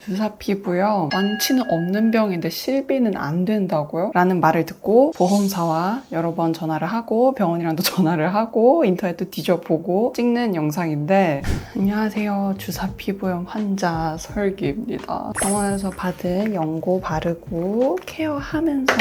주사 피부요. 완치는 없는 병인데 실비는 안 된다고요? 라는 말을 듣고 보험사와 여러 번 전화를 하고 병원이랑도 전화를 하고 인터넷도 뒤져보고 찍는 영상인데 안녕하세요. 주사 피부염 환자 설기입니다. 병원에서 받은 연고 바르고 케어하면서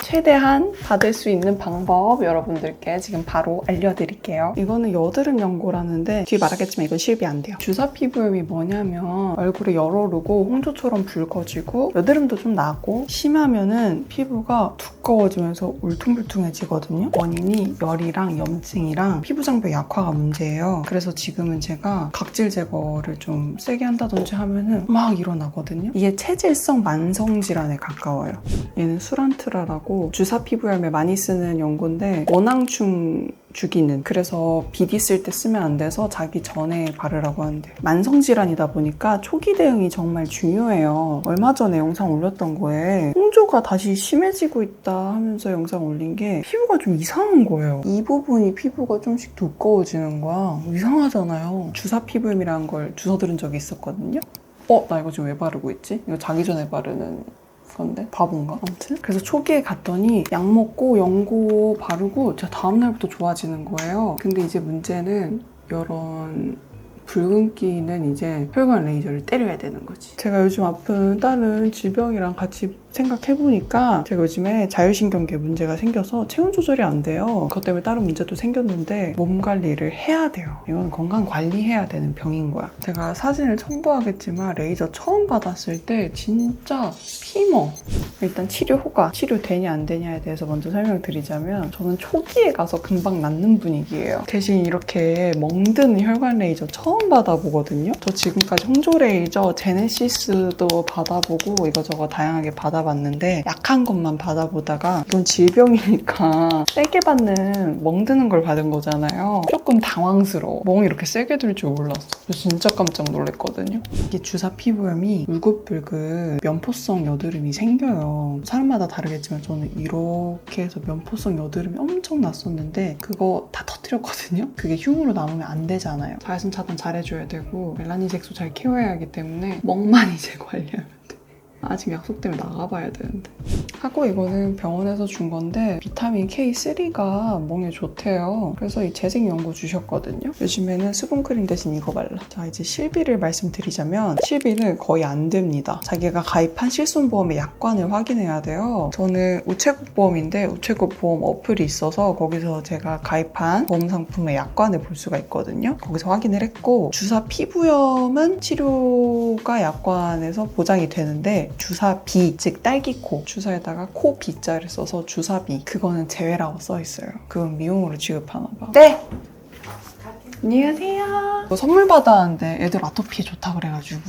최대한 받을 수 있는 방법 여러분들께 지금 바로 알려드릴게요. 이거는 여드름 연고라는데 뒤에 말하겠지만 이건 실비 안 돼요. 주사 피부염이 뭐냐면 얼굴이 열오르고 홍조처럼 붉어지고 여드름도 좀 나고 심하면은 피부가 두꺼워지면서 울퉁불퉁해지거든요. 원인이 열이랑 염증이랑 피부 장벽 약화가 문제예요. 그래서 지금은 제가 각질 제거를 좀 세게 한다든지 하면은 막 일어나거든요. 이게 체질성 만성 질환에 가까워요. 얘는 수란트라라고 주사 피부염에 많이 쓰는 연고인데 원앙충 죽이는, 그래서 비디 쓸 때 쓰면 안 돼서 자기 전에 바르라고 하는데 만성질환이다 보니까 초기 대응이 정말 중요해요. 얼마 전에 영상 올렸던 거에 홍조가 다시 심해지고 있다 하면서 영상 올린 게 피부가 좀 이상한 거예요. 이 부분이 피부가 좀씩 두꺼워지는 거야. 이상하잖아요. 주사 피부염이라는 걸 주워 들은 적이 있었거든요. 나 이거 지금 왜 바르고 있지? 이거 자기 전에 바르는 건데 바본가? 아무튼 그래서 초기에 갔더니 약 먹고 연고 바르고 제가 다음날부터 좋아지는 거예요. 근데 이제 문제는 이런 붉은기는 이제 혈관 레이저를 때려야 되는 거지. 제가 요즘 아픈 다른 질병이랑 같이 생각해보니까 제가 요즘에 자율신경계 문제가 생겨서 체온 조절이 안 돼요. 그것 때문에 다른 문제도 생겼는데 몸 관리를 해야 돼요. 이건 건강 관리해야 되는 병인 거야. 제가 사진을 첨부하겠지만 레이저 처음 받았을 때 진짜 피멍. 일단 치료 효과, 치료되냐 안 되냐에 대해서 먼저 설명드리자면 저는 초기에 가서 금방 낫는 분위기예요. 대신 이렇게 멍드는 혈관 레이저 처음 받아보거든요. 저 지금까지 홍조 레이저, 제네시스도 받아보고 이거저거 다양하게 받아봤는데 약한 것만 받아보다가 이건 질병이니까 세게 받는 멍드는 걸 받은 거잖아요. 조금 당황스러워. 멍이 이렇게 세게 들 줄 몰랐어. 진짜 깜짝 놀랐거든요. 이게 주사 피부염이 울긋불긋 면포성 여드름이 생겨요. 사람마다 다르겠지만 저는 이렇게 해서 면포성 여드름이 엄청 났었는데 그거 다 터뜨렸거든요. 그게 흉으로 남으면 안 되잖아요. 자외선 차단 잘해줘야 되고 멜라닌 색소 잘 케어해야 하기 때문에 멍만 이제 관리하면 돼. 아직 약속 때문에 나가봐야 되는데. 하고 이거는 병원에서 준 건데 비타민 K3가 멍에 좋대요. 그래서 이 재생 연고 주셨거든요. 요즘에는 수분크림 대신 이거 발라. 자, 이제 실비를 말씀드리자면 실비는 거의 안 됩니다. 자기가 가입한 실손보험의 약관을 확인해야 돼요. 저는 우체국보험인데 우체국보험 어플이 있어서 거기서 제가 가입한 보험상품의 약관을 볼 수가 있거든요. 거기서 확인을 했고 주사 피부염은 치료가 약관에서 보장이 되는데 주사비, 즉 딸기코, 주사에다가 코 B자를 써서 주사비, 그거는 제외라고 써있어요. 그건 미용으로 취급하나 봐. 네! 안녕하세요. 선물 받았는데 애들 아토피에 좋다 그래가지고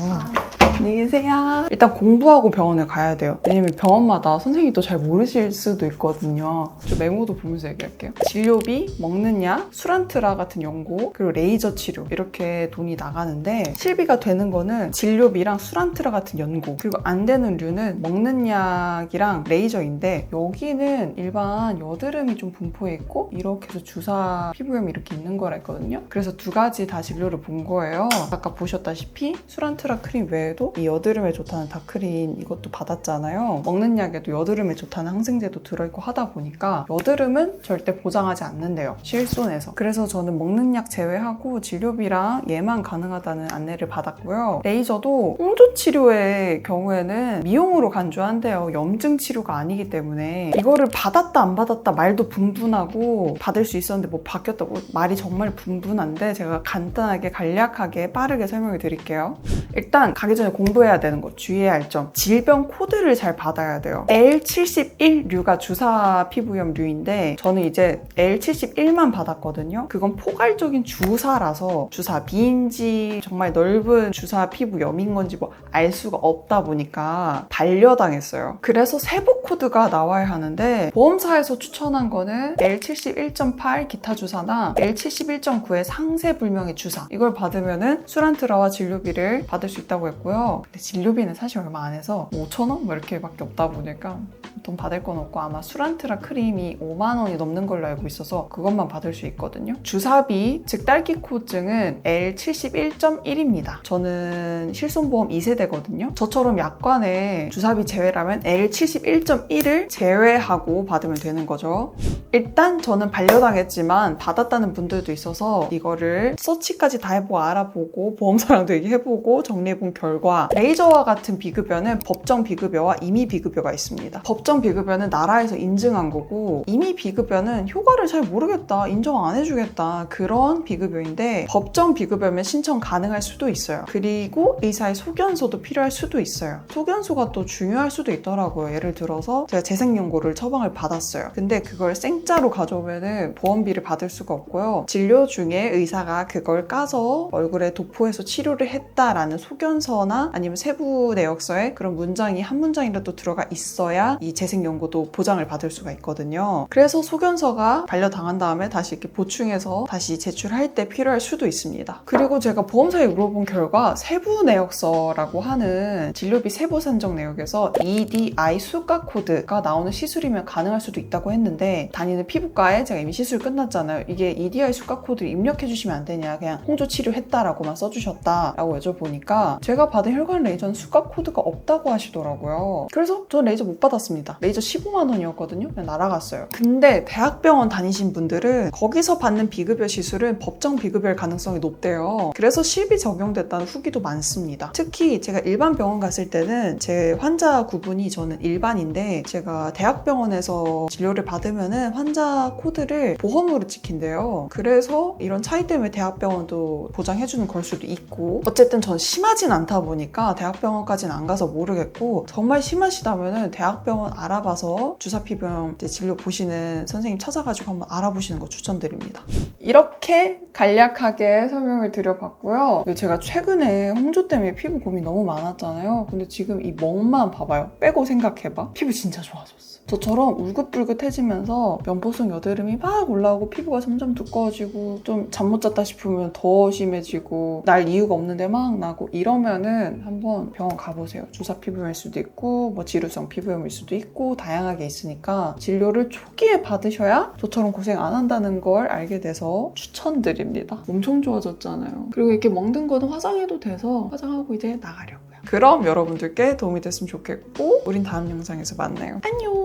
안녕히 계세요. 일단 공부하고 병원에 가야 돼요. 왜냐면 병원마다 선생님이 또 잘 모르실 수도 있거든요. 저 메모도 보면서 얘기할게요. 진료비, 먹는 약, 수란트라 같은 연고, 그리고 레이저 치료 이렇게 돈이 나가는데 실비가 되는 거는 진료비랑 수란트라 같은 연고, 그리고 안 되는 류는 먹는 약이랑 레이저인데 여기는 일반 여드름이 좀 분포해 있고 이렇게 해서 주사 피부염이 이렇게 있는 거라 했거든요. 그래서 두 가지 다 진료를 본 거예요. 아까 보셨다시피 수란트라 크림 외에도 이 여드름에 좋다는 다크린 이것도 받았잖아요. 먹는 약에도 여드름에 좋다는 항생제도 들어있고 하다 보니까 여드름은 절대 보장하지 않는데요. 실손에서. 그래서 저는 먹는 약 제외하고 진료비랑 얘만 가능하다는 안내를 받았고요. 레이저도 홍조 치료의 경우에는 미용으로 간주한대요. 염증 치료가 아니기 때문에 이거를 받았다 안 받았다 말도 분분하고 받을 수 있었는데 뭐 바뀌었다고 말이 정말 분분한데 제가 간단하게 간략하게 빠르게 설명을 드릴게요. 일단 가기 전에 공부해야 되는 거, 주의해야 할 점. 질병 코드를 잘 받아야 돼요. L71류가 주사 피부염류인데 저는 이제 L71만 받았거든요. 그건 포괄적인 주사라서 주사 B인지 정말 넓은 주사 피부염인 건지 뭐 알 수가 없다 보니까 반려당했어요. 그래서 세부 코드가 나와야 하는데 보험사에서 추천한 거는 L71.8 기타 주사나 L71.9의 상세불명의 주사, 이걸 받으면은 수란트라와 진료비를 받을 수 있다고 했고요. 근데 진료비는 사실 얼마 안 해서 5,000원? 뭐 이렇게밖에 없다 보니까 돈 받을 건 없고, 아마 수란트라 크림이 5만 원이 넘는 걸로 알고 있어서 그것만 받을 수 있거든요. 주사비, 즉 딸기코증은 L71.1입니다. 저는 실손보험 2세대거든요. 저처럼 약관에 주사비 제외라면 L71.1을 제외하고 받으면 되는 거죠. 일단 저는 반려당했지만 받았다는 분들도 있어서 이거를 서치까지 다 해보고 알아보고 보험사랑도 얘기해보고 정리해본 결과, 레이저와 같은 비급여는 법정 비급여와 임의 비급여가 있습니다. 법정 비급여는 나라에서 인증한 거고, 임의 비급여는 효과를 잘 모르겠다, 인정 안 해주겠다, 그런 비급여인데, 법정 비급여면 신청 가능할 수도 있어요. 그리고 의사의 소견서도 필요할 수도 있어요. 소견서가 또 중요할 수도 있더라고요. 예를 들어서 제가 재생연고를 처방을 받았어요. 근데 그걸 생짜로 가져오면은 보험비를 받을 수가 없고요. 진료 중에 의사가 그걸 까서 얼굴에 도포해서 치료를 했다라는 소견서나 아니면 세부 내역서에 그런 문장이 한 문장이라도 들어가 있어야 이 재생연고도 보장을 받을 수가 있거든요. 그래서 소견서가 반려당한 다음에 다시 이렇게 보충해서 다시 제출할 때 필요할 수도 있습니다. 그리고 제가 보험사에 물어본 결과 세부 내역서라고 하는 진료비 세부 산정 내역에서 EDI 수가 코드가 나오는 시술이면 가능할 수도 있다고 했는데, 다니는 피부과에 제가 이미 시술 끝났잖아요. 이게 EDI 수가 코드를 입력해 주시면 안 되냐, 그냥 홍조 치료했다라고만 써주셨다라고 여쭤보니까 제가 받은 혈관 레이저는 수가 코드가 없다고 하시더라고요. 그래서 전 레이저 못 받았습니다. 레이저 15만 원이었거든요. 그냥 날아갔어요. 근데 대학병원 다니신 분들은 거기서 받는 비급여 시술은 법정 비급여일 가능성이 높대요. 그래서 실비 적용됐다는 후기도 많습니다. 특히 제가 일반 병원 갔을 때는 제 환자 구분이, 저는 일반인데 제가 대학병원에서 진료를 받으면은 환자 코드를 보험으로 찍힌대요. 그래서 이런 차이 때문에 대학병원도 보장해주는 걸 수도 있고, 어쨌든 전 심하진 않다 보니까 대학병원까지는 안 가서 모르겠고, 정말 심하시다면은 대학병원 알아봐서 주사피부염 진료 보시는 선생님 찾아가지고 한번 알아보시는 거 추천드립니다. 이렇게 간략하게 설명을 드려봤고요. 제가 최근에 홍조 때문에 피부 고민 너무 많았잖아요. 근데 지금 이 멍만 봐봐요. 빼고 생각해봐. 피부 진짜 좋아졌어. 저처럼 울긋불긋해지면서 면보속 여드름이 막 올라오고 피부가 점점 두꺼워지고 좀 잠 못 잤다 싶으면 더 심해지고 날 이유가 없는데 막 나고 이러면은 한번 병원 가보세요. 주사 피부염일 수도 있고 뭐 지루성 피부염일 수도 있고 다양하게 있으니까 진료를 초기에 받으셔야 저처럼 고생 안 한다는 걸 알게 돼서 추천드립니다. 엄청 좋아졌잖아요. 그리고 이렇게 멍든 거는 화장해도 돼서 화장하고 이제 나가려고요. 그럼 여러분들께 도움이 됐으면 좋겠고, 우린 다음 영상에서 만나요. 안녕!